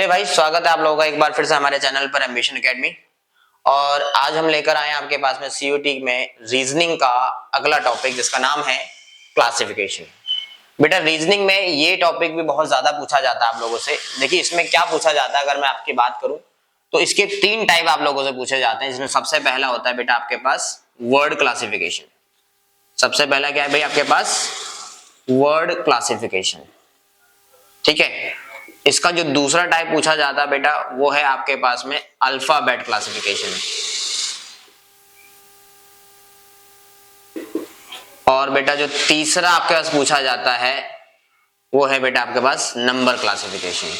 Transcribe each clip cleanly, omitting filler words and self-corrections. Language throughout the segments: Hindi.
भाई, स्वागत है आप लोगों का एक बार फिर से हमारे चैनल पर एम्बिशन एकेडमी। और आज हम लेकर आए हैं आपके पास में सीयूटी में रीजनिंग का अगला टॉपिक जिसका नाम है क्लासिफिकेशन। बेटा रीजनिंग में ये टॉपिक भी बहुत ज्यादा पूछा जाता है आप लोगों से। देखिए इसमें क्या पूछा जाता है, अगर मैं आपकी बात करूं तो इसके 3 टाइप आप लोगों से पूछे जाते हैं, जिसमें सबसे पहला होता है बेटा आपके पास वर्ड क्लासिफिकेशन। सबसे पहला क्या है भाई आपके पास वर्ड क्लासिफिकेशन, ठीक है। इसका जो दूसरा टाइप पूछा जाता है बेटा वो है आपके पास में अल्फाबेट क्लासिफिकेशन। और बेटा जो तीसरा आपके पास पूछा जाता है वो है बेटा आपके पास नंबर क्लासिफिकेशन।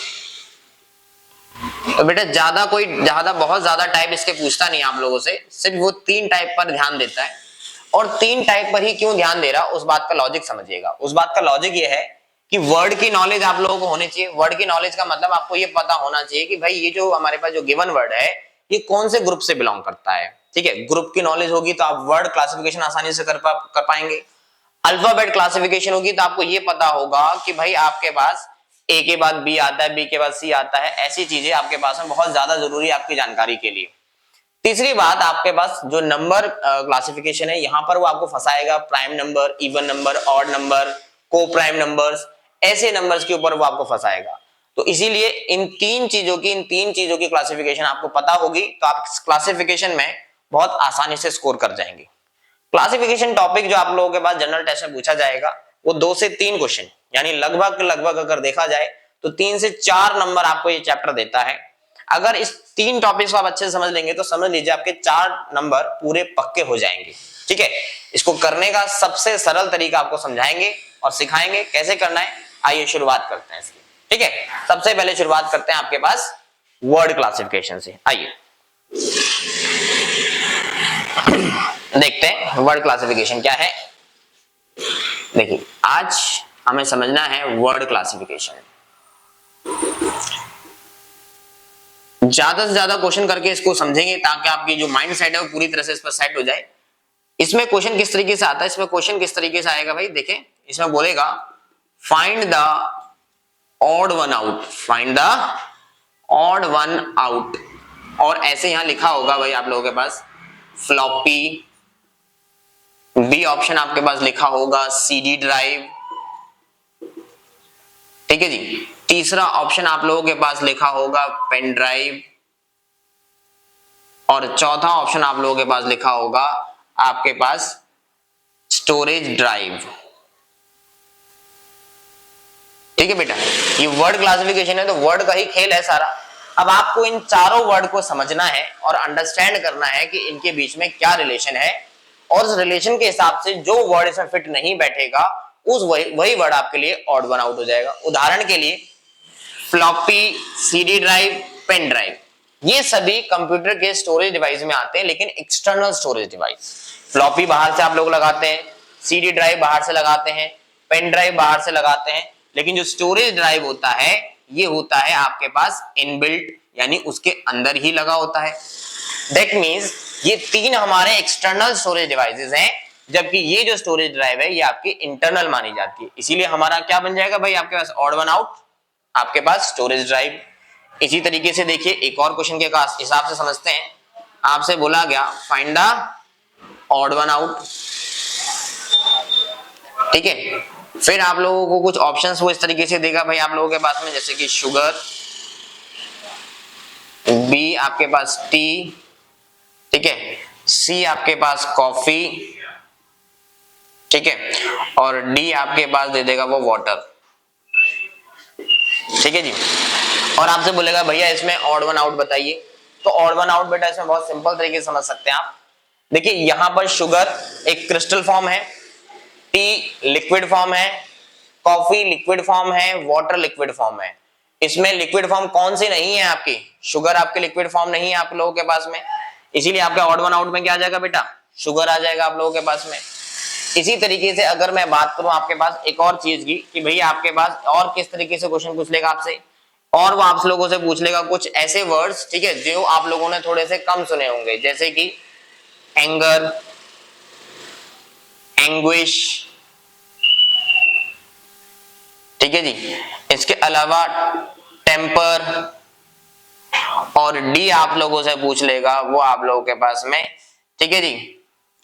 तो बेटा बहुत ज्यादा टाइप इसके पूछता नहीं आप लोगों से, सिर्फ वो 3 टाइप पर ध्यान देता है। और 3 टाइप पर ही क्यों ध्यान दे रहा उस बात का लॉजिक समझिएगा। उस बात का लॉजिक ये है कि वर्ड की नॉलेज आप लोगों को होनी चाहिए। वर्ड की नॉलेज का मतलब आपको ये पता होना चाहिए कि भाई ये जो हमारे पास जो गिवन वर्ड है ये कौन से ग्रुप से बिलोंग करता है, ठीक है। ग्रुप की नॉलेज होगी तो आप वर्ड क्लासिफिकेशन आसानी से कर पाएंगे। अल्फाबेट क्लासिफिकेशन होगी तो आपको ये पता होगा कि भाई आपके पास ए के बाद बी आता है, बी के बाद सी आता है। ऐसी चीजें आपके पास में बहुत ज्यादा जरूरी है आपकी जानकारी के लिए। तीसरी बात, आपके पास जो नंबर क्लासिफिकेशन है यहाँ पर वो आपको फंसाएगा prime number, even number, odd number, coprime numbers, ऐसे नंबर्स के ऊपर वो आपको फंसाएगा। तो इसीलिए इन तीन चीजों की क्लासिफिकेशन आपको पता होगी तो आप क्लासिफिकेशन में बहुत आसानी से स्कोर कर जाएंगे। क्लासिफिकेशन टॉपिक जो आप लोगों के पास जनरल टेस्ट में पूछा जाएगा वो 2 से 3 क्वेश्चन, यानी लगभग अगर देखा जाए तो 3 से 4 नंबर आपको ये चैप्टर देता है। अगर इस 3 टॉपिक्स को आप अच्छे से समझ लेंगे तो समझ लीजिए आपके 4 नंबर पूरे पक्के हो जाएंगे, ठीक है। इसको करने का सबसे सरल तरीका आपको समझाएंगे और सिखाएंगे कैसे करना है। आइए शुरुआत करते हैं इसकी, ठीक है। सबसे पहले शुरुआत करते हैं आपके पास वर्ड क्लासिफिकेशन से। आइए देखते हैं वर्ड क्लासिफिकेशन क्या है। देखिए आज हमें समझना है वर्ड क्लासिफिकेशन। ज्यादा से ज्यादा क्वेश्चन करके इसको समझेंगे ताकि आपकी जो माइंड सेट है वो पूरी तरह से इस पर सेट हो जाए। इसमें क्वेश्चन किस तरीके से आता है, इसमें क्वेश्चन किस तरीके से आएगा भाई, देखें इसमें बोलेगा find the odd one out, find the odd one out. और ऐसे यहां लिखा होगा भाई आप लोगों के पास फ्लॉपी, बी ऑप्शन आपके पास लिखा होगा सीडी ड्राइव, ठीक है जी। तीसरा ऑप्शन आप लोगों के पास लिखा होगा पेन ड्राइव और चौथा ऑप्शन आप लोगों के पास लिखा होगा आपके पास स्टोरेज ड्राइव, ठीक है बेटा। ये वर्ड क्लासिफिकेशन है तो वर्ड का ही खेल है सारा। अब आपको इन चारों वर्ड को समझना है और अंडरस्टैंड करना है कि इनके बीच में क्या रिलेशन है, और उस रिलेशन के हिसाब से जो वर्ड इसमें फिट नहीं बैठेगा उस वही वर्ड आपके लिए ऑड वन आउट हो जाएगा। उदाहरण के लिए floppy, CD drive, pen drive, ये सभी कंप्यूटर के स्टोरेज डिवाइस में आते हैं, लेकिन एक्सटर्नल स्टोरेज डिवाइस। फ्लॉपी बाहर से आप लोग लगाते हैं, सीडी ड्राइव बाहर से लगाते हैं, पेन ड्राइव बाहर से लगाते हैं, लेकिन जो स्टोरेज ड्राइव होता है ये होता है आपके पास इनबिल्ट, यानी उसके अंदर ही लगा होता है। दैट मींस ये 3 हमारे एक्सटर्नल स्टोरेज डिवाइसेस हैं, जबकि ये जो स्टोरेज ड्राइव है ये आपकी इंटरनल मानी जाती है। इसीलिए हमारा क्या बन जाएगा भाई आपके पास ऑड वन आउट, आपके पास स्टोरेज ड्राइव। इसी तरीके से देखिए एक और क्वेश्चन के हिसाब से समझते हैं। आपसे बोला गया find the odd one out, ठीक है। फिर आप लोगों को कुछ ऑप्शंस वो इस तरीके से देगा भाई आप लोगों के पास में, जैसे कि शुगर, बी आपके पास टी, ठीक है, सी आपके पास कॉफी, ठीक है, और डी आपके पास दे देगा वो वाटर, ठीक है जी। और आपसे बोलेगा भैया इसमें ऑड वन आउट बताइए। तो ऑड वन आउट बेटा इसमें बहुत सिंपल तरीके से समझ सकते हैं आप। देखिए यहां पर शुगर एक क्रिस्टल फॉर्म है, टी लिक्विड फॉर्म है, कॉफी लिक्विड फॉर्म है, वाटर लिक्विड फॉर्म है। इसमें लिक्विड फॉर्म कौन सी नहीं है आपकी, शुगर आपके लिक्विड फॉर्म नहीं है आप लोगों के पास में, इसीलिए आपके ऑड वन आउट में क्या आ जाएगा बेटा, शुगर आ जाएगा आप लोगों के पास में। इसी तरीके से अगर मैं बात करूं आपके पास एक और चीज की कि भैया आपके पास और किस तरीके से क्वेश्चन पूछ लेगा आपसे, और वो आप लोगों से पूछ लेगा कुछ ऐसे वर्ड्स, ठीक है, जो आप लोगों ने थोड़े से कम सुने होंगे, जैसे कि एंगर, एंग्विश, ठीक है जी। इसके अलावा टेम्पर, और डी आप लोगों से पूछ लेगा वो आप लोगों के पास में, ठीक है जी,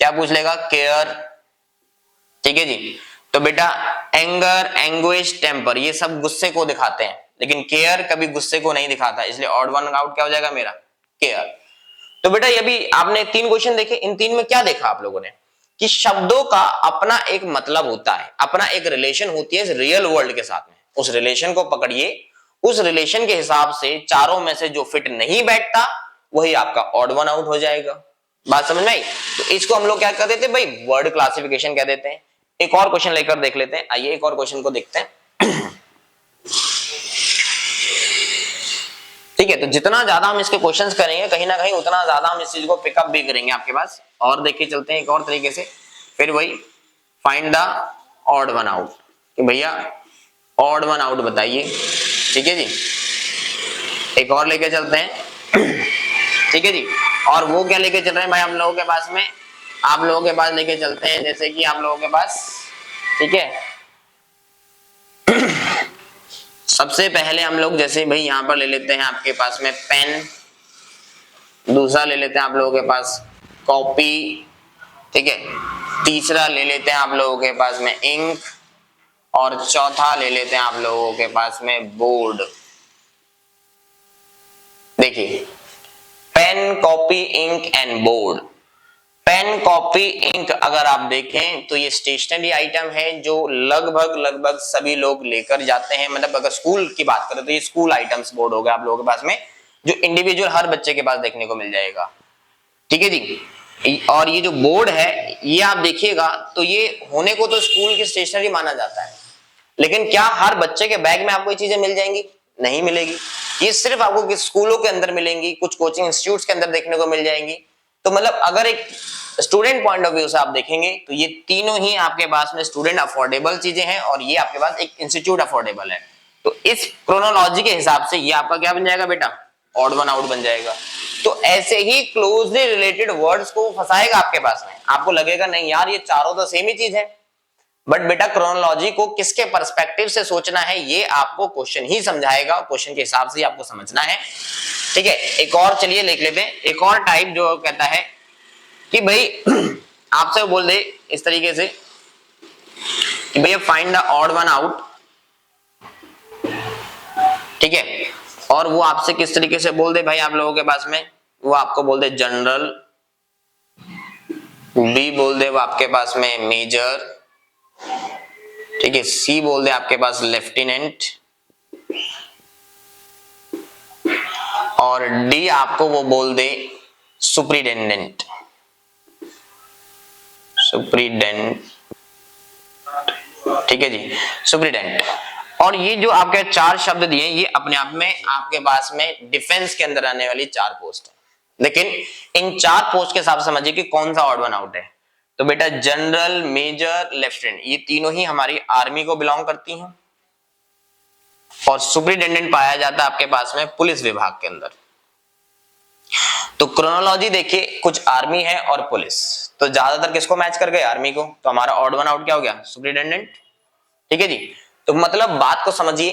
क्या पूछ लेगा, केयर, ठीक है जी। तो बेटा एंगर, एंग्विश, टेम्पर ये सब गुस्से को दिखाते हैं, लेकिन केयर कभी गुस्से को नहीं दिखाता, इसलिए ऑड वन आउट क्या हो जाएगा मेरा, केयर। तो बेटा ये भी आपने 3 क्वेश्चन देखे, इन 3 में क्या देखा आप लोगों ने कि शब्दों का अपना एक मतलब होता है, अपना एक रिलेशन होती है रियल वर्ल्ड के साथ में, उस रिलेशन को पकड़िए, उस रिलेशन के हिसाब से चारों में से जो फिट नहीं बैठता वही आपका ऑड वन आउट हो जाएगा। बात समझ में आई? तो इसको हम लोग क्या कहते थे भाई, वर्ड क्लासिफिकेशन कह देते हैं। एक और क्वेश्चन लेकर देख लेते हैं, आइए एक और क्वेश्चन को देखते हैं। ठीक है, तो जितना ज्यादा हम इसके क्वेश्चंस करेंगे कहीं ना कहीं उतना ज्यादा हम इस चीज को पिकअप भी करेंगे आपके पास। और देखिए चलते हैं एक और तरीके से, फिर वही find the odd one out, कि भैया ऑड वन आउट बताइए, ठीक है जी। एक और लेके चलते हैं, ठीक है जी। और वो क्या लेके चल रहे हैं भाई हम लोगों के पास में, आप लोगों के पास लेके चलते हैं जैसे कि आप लोगों के पास, ठीक है, सबसे पहले हम लोग जैसे भाई यहां पर ले लेते हैं आपके पास में पेन, दूसरा ले लेते हैं आप लोगों के पास कॉपी, ठीक है, तीसरा ले लेते हैं आप लोगों के पास में इंक, और चौथा ले लेते हैं आप लोगों के पास में बोर्ड। देखिए pen, copy, ink and board. Pen, copy, ink अगर आप देखें तो ये स्टेशनरी आइटम है जो लगभग सभी लोग लेकर जाते हैं, मतलब अगर स्कूल की बात करें तो ये स्कूल आइटम्स बोर्ड हो गया आप लोगों के पास में, जो इंडिविजुअल हर बच्चे के पास देखने को मिल जाएगा, ठीक है जी। और ये जो बोर्ड है ये आप देखिएगा तो ये होने को तो स्कूल की स्टेशनरी माना जाता है, लेकिन क्या हर बच्चे के बैग में आपको ये चीजें मिल जाएंगी? नहीं मिलेगी। ये सिर्फ आपको स्कूलों के अंदर मिलेंगी, कुछ कोचिंग इंस्टीट्यूट्स के अंदर देखने को मिल जाएंगी। तो मतलब अगर एक स्टूडेंट पॉइंट ऑफ व्यू से आप देखेंगे तो ये तीनों ही आपके पास में स्टूडेंट अफोर्डेबल चीजें हैं, और ये आपके पास एक इंस्टीट्यूट अफोर्डेबल है। तो इस क्रोनोलॉजी के हिसाब से ये आपका क्या बन जाएगा बेटा, ऑड वन आउट बन जाएगा। तो ऐसे ही क्लोजली रिलेटेड वर्ड्स को फंसाएगा आपके पास में, आपको लगेगा नहीं यार ये चारों तो सेम ही चीज है, बट बेटा क्रोनोलॉजी को किसके पर्सपेक्टिव से सोचना है ये आपको क्वेश्चन ही समझाएगा, क्वेश्चन के हिसाब से आपको समझना है, ठीक है। एक और चलिए लिख लेते हैं, एक और टाइप जो कहता है कि भाई आपसे बोल दे इस तरीके से कि भैया find the odd one out, ठीक है, और वो आपसे किस तरीके से बोल दे भाई आप लोगों के पास में, वो आपको बोल दे जनरल, बी बोल दे वो आपके पास में मेजर, ठीक है, सी बोल दे आपके पास लेफ्टिनेंट, और डी आपको वो बोल दे सुप्रिटेंडेंट, सुप्रिटेंडेंट, ठीक है जी, सुप्रिटेंडेंट। और ये जो आपके 4 शब्द दिए ये अपने आप में आपके पास में डिफेंस के अंदर आने वाली 4 पोस्ट है, लेकिन इन 4 पोस्ट के हिसाब से समझिए कि कौन सा ऑड वन आउट है। तो बेटा जनरल, मेजर, लेफ्टिनेंट ये तीनों ही हमारी आर्मी को बिलोंग करती हैं, और सुप्रिटेंडेंट पाया जाता है आपके पास में पुलिस विभाग के अंदर। तो क्रोनोलॉजी देखिए कुछ आर्मी है और पुलिस, तो ज्यादातर किसको मैच कर गए, आर्मी को, तो हमारा ऑड वन आउट क्या हो गया, सुप्रिटेंडेंट, ठीक है जी। तो मतलब बात को समझिए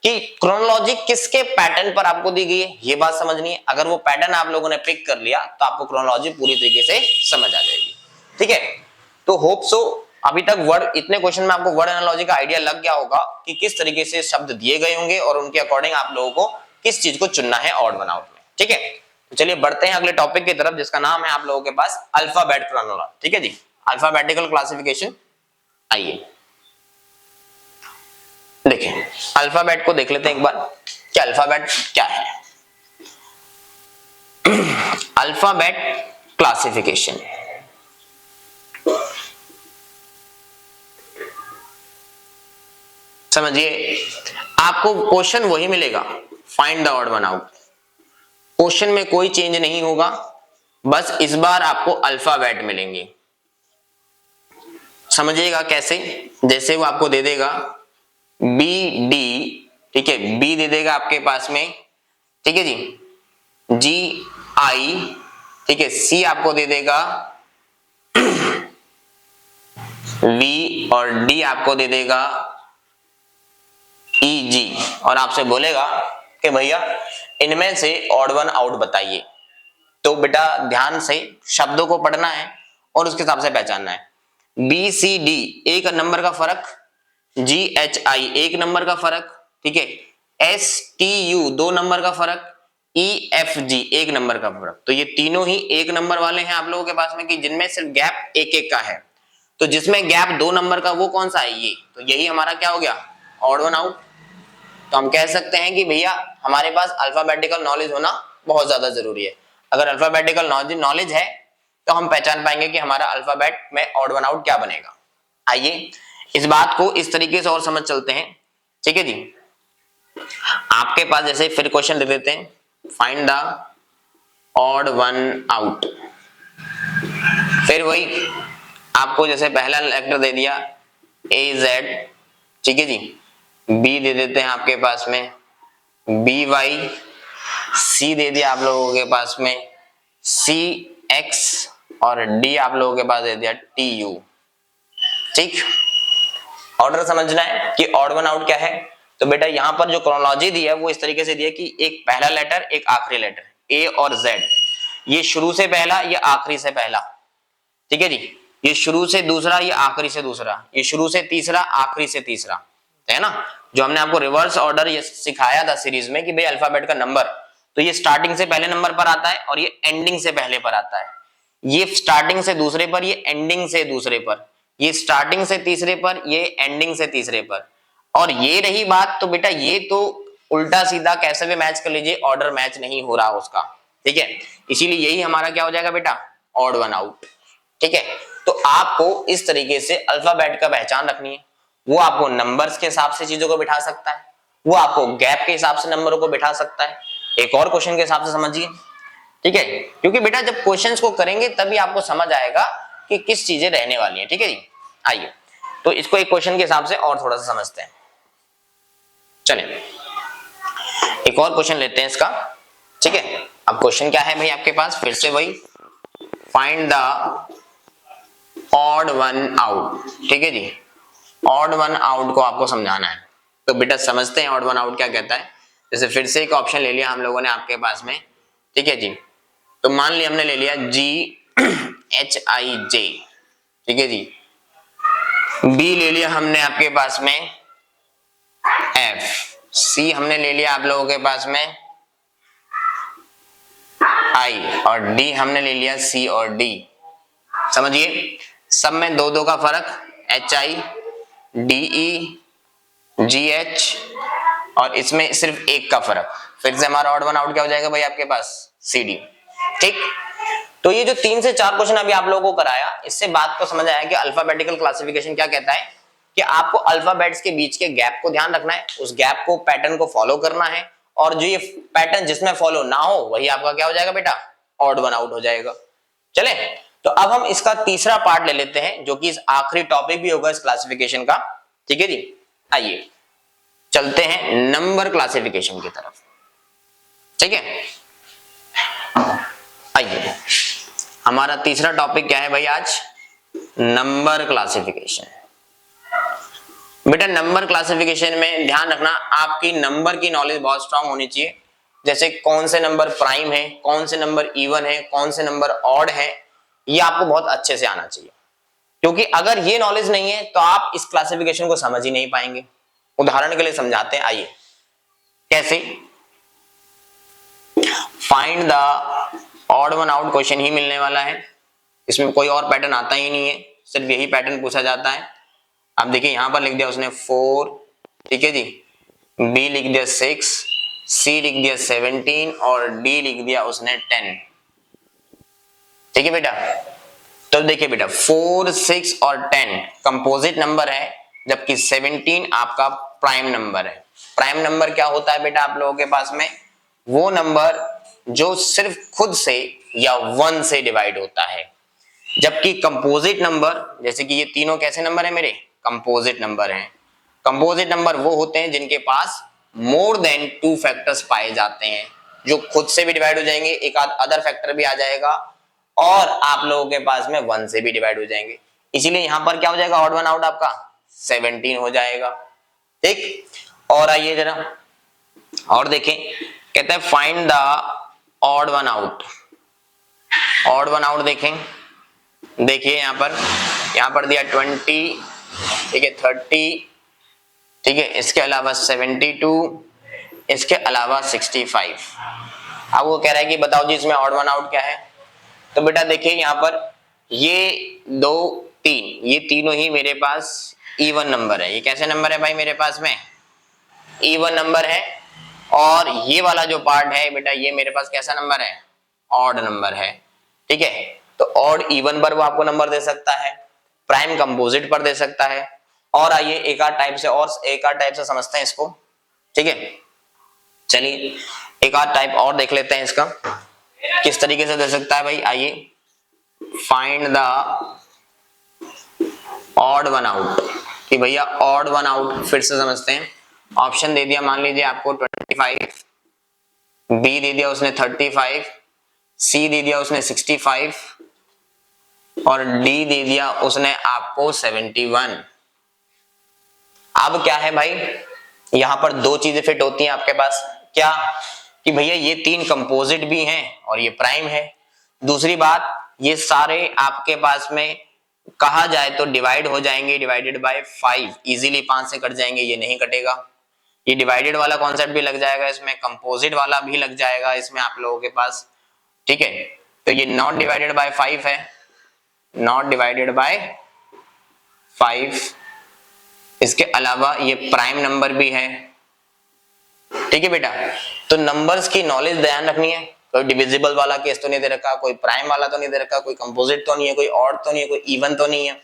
कि क्रोनोलॉजी किसके पैटर्न पर आपको दी गई है ये बात समझनी है। अगर वो पैटर्न आप लोगों ने पिक कर लिया तो आपको क्रोनोलॉजी पूरी तरीके से समझ आ जाएगी, ठीक है। तो होप सो अभी तक वर्ड, इतने क्वेश्चन में आपको वर्ड एनालॉजी का आइडिया लग गया होगा कि किस तरीके से शब्द दिए गए होंगे और उनके अकॉर्डिंग आप लोगों को किस चीज को चुनना है ऑड वन आउट में, ठीक है। तो चलिए बढ़ते हैं अगले टॉपिक की तरफ जिसका नाम है आप लोगों के पास अल्फाबेट क्रोनोलॉजी, ठीक है जी, अल्फाबेटिकल क्लासिफिकेशन। आइए देखिए अल्फाबेट को देख लेते हैं एक बार, क्या अल्फाबेट क्या है। अल्फाबेट क्लासिफिकेशन, समझिए आपको क्वेश्चन वही मिलेगा, find the odd one out, question में कोई चेंज नहीं होगा, बस इस बार आपको अल्फाबेट मिलेंगे। समझिएगा कैसे, जैसे वो आपको दे देगा बी डी, ठीक है, बी दे देगा आपके पास में, ठीक है जी, जी आई, ठीक है, सी आपको दे देगा वी, और डी आपको दे देगा ई जी, और आपसे बोलेगा कि कि भैया इनमें से ऑड वन आउट बताइए। तो बेटा ध्यान से शब्दों को पढ़ना है और उसके हिसाब से पहचानना है। बी सी डी एक नंबर का फर्क, जी एच आई एक नंबर का फर्क, ठीक है, एस टी यू 2 नंबर का फर्क, ई एफ जी 1 नंबर का फर्क। तो ये तीनों ही 1 नंबर वाले हैं आप लोगों के पास में, कि जिनमें सिर्फ गैप 1-1 का है। तो जिसमें गैप 2 नंबर का वो कौन सा है, ये। तो यही हमारा क्या हो गया, ऑड वन आउट। तो हम कह सकते हैं कि भैया हमारे पास अल्फाबेटिकल नॉलेज होना बहुत ज्यादा जरूरी है। अगर अल्फाबेटिकल नॉलेज है तो हम पहचान पाएंगे कि हमारा अल्फाबेट में ऑड वन आउट क्या बनेगा। आइए इस बात को इस तरीके से और समझ चलते हैं, ठीक है जी। आपके पास जैसे फिर क्वेश्चन दे देते हैं, find the odd one out. फिर वही आपको जैसे पहला लेटर दे दिया ए जेड, ठीक है जी, बी दे देते हैं आपके पास में बी वाई, सी दे दिया आप लोगों के पास में सी एक्स, और डी आप लोगों के पास दे दिया टी यू। ठीक, ऑर्डर समझना है कि ऑड वन आउट क्या है। तो बेटा यहाँ पर जो क्रोनोलॉजी दी है वो इस तरीके से दी है कि एक पहला लेटर एक आखिरी लेटर, ए और जेड, ये शुरू से पहला ये आखिरी से पहला, ठीक है जी, ये शुरू से दूसरा ये आखिरी से दूसरा, ये शुरू से तीसरा आखिरी से तीसरा, है ना। जो हमने आपको रिवर्स ऑर्डर ये सिखाया था सीरीज में कि भाई अल्फाबेट का नंबर, तो ये स्टार्टिंग से पहले नंबर पर आता है और ये एंडिंग से पहले पर आता है। ये स्टार्टिंग से दूसरे पर, ये एंडिंग से दूसरे पर, ये स्टार्टिंग से तीसरे पर, ये एंडिंग से तीसरे पर। और ये रही बात, तो बेटा ये तो उल्टा सीधा कैसे भी मैच कर लीजिए, ऑर्डर मैच नहीं हो रहा उसका, ठीक है। इसीलिए यही हमारा क्या हो जाएगा बेटा, ऑड वन आउट, ठीक है। तो आपको इस तरीके से अल्फाबेट का पहचान रखनी है। वो आपको नंबर्स के हिसाब से चीजों को बिठा सकता है, वो आपको गैप के हिसाब से नंबरों को बिठा सकता है, एक और क्वेश्चन के हिसाब से समझिए, ठीक है। क्योंकि बेटा जब क्वेश्चंस को करेंगे तभी आपको समझ आएगा कि किस चीजें रहने वाली हैं, ठीक है जी। आइए तो इसको एक क्वेश्चन के हिसाब से और थोड़ा सा समझते हैं। चलिए एक और क्वेश्चन लेते हैं इसका, ठीक है। अब क्वेश्चन क्या है भाई आपके पास, फिर से वही find the odd one out, ठीक है जी। ऑड वन आउट को आपको समझाना है। तो बेटा समझते हैं ऑड वन आउट क्या कहता है। जैसे फिर से एक ऑप्शन ले लिया हम लोगों ने आपके पास में, ठीक है जी। तो मान लिया हमने ले लिया जी एच आई जे, ठीक है जी। बी ले लिया हमने आपके पास में एफ, सी हमने ले लिया आप लोगों के पास में आई, और डी हमने ले लिया सी और डी। समझिए सब में 2-2 का फर्क, H I D E ji H, और इसमें सिर्फ 1 का फर्क। फिर से हमारा ऑड वन आउट क्या हो जाएगा भाई आपके पास, सी डी, ठीक। तो ये जो 3 से 4 क्वेश्चन अभी आप लोगों को कराया, इससे बात को समझ आया कि अल्फाबेटिकल क्लासिफिकेशन क्या कहता है, कि आपको अल्फाबेट्स के बीच के गैप को ध्यान रखना है, उस गैप को पैटर्न को फॉलो करना है, और जो ये पैटर्न जिसमें फॉलो ना हो वही आपका क्या हो जाएगा बेटा, ऑड वन आउट हो जाएगा। चले तो अब हम इसका तीसरा पार्ट ले लेते हैं, जो कि इस आखिरी टॉपिक भी होगा इस क्लासिफिकेशन का, ठीक है जी। आइए चलते हैं नंबर क्लासिफिकेशन की तरफ, ठीक है। आइए हमारा तीसरा टॉपिक क्या है भाई आज, नंबर क्लासिफिकेशन। बेटा नंबर क्लासिफिकेशन में ध्यान रखना, आपकी नंबर की नॉलेज बहुत स्ट्रांग होनी चाहिए। जैसे कौन से नंबर प्राइम है, कौन से नंबर इवन है, कौन से नंबर ऑड है, ये आपको बहुत अच्छे से आना चाहिए। क्योंकि अगर ये नॉलेज नहीं है तो आप इस क्लासिफिकेशन को समझ ही नहीं पाएंगे। उदाहरण के लिए समझाते हैं, आइए कैसे। Find the odd one out question ही मिलने वाला है, इसमें कोई और पैटर्न आता ही नहीं है, सिर्फ यही पैटर्न पूछा जाता है। अब देखिए यहां पर लिख दिया उसने 4, ठीक है जी, बी लिख दिया 6, सी लिख दिया 17 और डी लिख दिया उसने 10, ठीक है बेटा। तो देखिए बेटा 4, 6 और 10 कंपोजिट नंबर है, जबकि 17 आपका प्राइम नंबर है। प्राइम नंबर क्या होता है बेटा आप लोगों के पास में, वो नंबर जो सिर्फ खुद से या 1 से डिवाइड होता है। जबकि कंपोजिट नंबर, जैसे कि ये तीनों कैसे नंबर है मेरे, कंपोजिट नंबर हैं। कंपोजिट नंबर वो होते हैं जिनके पास मोर देन 2 फैक्टर्स पाए जाते हैं, जो खुद से भी डिवाइड हो जाएंगे, एक आध अदर फैक्टर भी आ जाएगा, और आप लोगों के पास में 1 से भी डिवाइड हो जाएंगे। इसीलिए यहां पर क्या हो जाएगा, ऑड वन आउट आपका 17 हो जाएगा, ठीक। और आइए जरा और देखें, कहते हैं find the odd one out. Odd one out देखें, देखिए यहाँ पर दिया 20, ठीक है, 30, ठीक है, इसके अलावा 72, इसके अलावा 65। अब वो कह रहा है कि बताओ जी इसमें ऑड वन आउट क्या है। तो बेटा देखिए यहाँ पर ये 2, 3, ये तीनों ही मेरे पास इवन नंबर है। ये कैसे नंबर है भाई मेरे पास में? इवन नंबर है। और ये वाला जो पार्ट है बेटा ये मेरे पास कैसा नंबर है? ऑड नंबर है। ठीक है, तो ऑड इवन पर वो आपको नंबर दे सकता है, प्राइम कंपोजिट पर दे सकता है। और आइए एक आध टाइप से समझते हैं इसको। ठीक है, चलिए एक आध टाइप और देख लेते हैं इसका किस तरीके से दे सकता है भाई। आइए, find the odd one out, कि भैया ऑड वन आउट फिर से समझते हैं। ऑप्शन दे दिया मान लीजिए आपको 25, बी दे दिया उसने 35, सी दे दिया उसने 65 और डी दे दिया उसने आपको 71। अब क्या है भाई, यहां पर दो चीजें फिट होती हैं आपके पास। क्या? कि भैया ये तीन कंपोजिट भी हैं और ये प्राइम है। दूसरी बात, ये सारे आपके पास में कहा जाए तो डिवाइड हो जाएंगे, डिवाइडेड बाय 5, इजीली 5 से कट जाएंगे, ये नहीं कटेगा। ये डिवाइडेड वाला कॉन्सेप्ट भी लग जाएगा इसमें, कंपोजिट वाला भी लग जाएगा इसमें आप लोगों के पास। ठीक है, तो ये नॉट डिवाइडेड बाय 5 है, नॉट डिवाइडेड बाय 5। इसके अलावा ये प्राइम नंबर भी है। ठीक है बेटा, तो नंबर्स की नॉलेज ध्यान रखनी है। कोई डिविजिबल वाला केस तो नहीं दे रखा, कोई प्राइम वाला तो नहीं दे रखा, कोई कंपोजिट तो नहीं है, कोई ऑड तो नहीं है, कोई इवन तो नहीं है।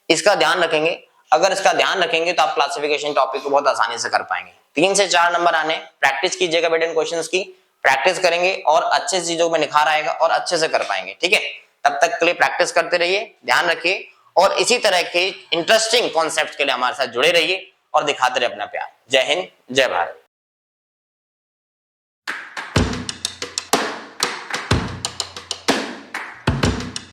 इसका ध्यान रखेंगे। अगर इसका ध्यान रखेंगे तो आप क्लासिफिकेशन टॉपिक को बहुत आसानी से कर पाएंगे। 3 से 4 नंबर आने, प्रैक्टिस कीजिएगा बेटा, इन क्वेश्चंस की प्रैक्टिस करेंगे और अच्छे चीजों में निखार आएगा और अच्छे से कर पाएंगे। ठीक है, तब तक के लिए प्रैक्टिस करते रहिए, ध्यान रखिए और इसी तरह के इंटरेस्टिंग कॉन्सेप्ट के लिए हमारे साथ जुड़े रहिए और दिखाते रहिए अपना प्यार। जय हिंद, जय भारत।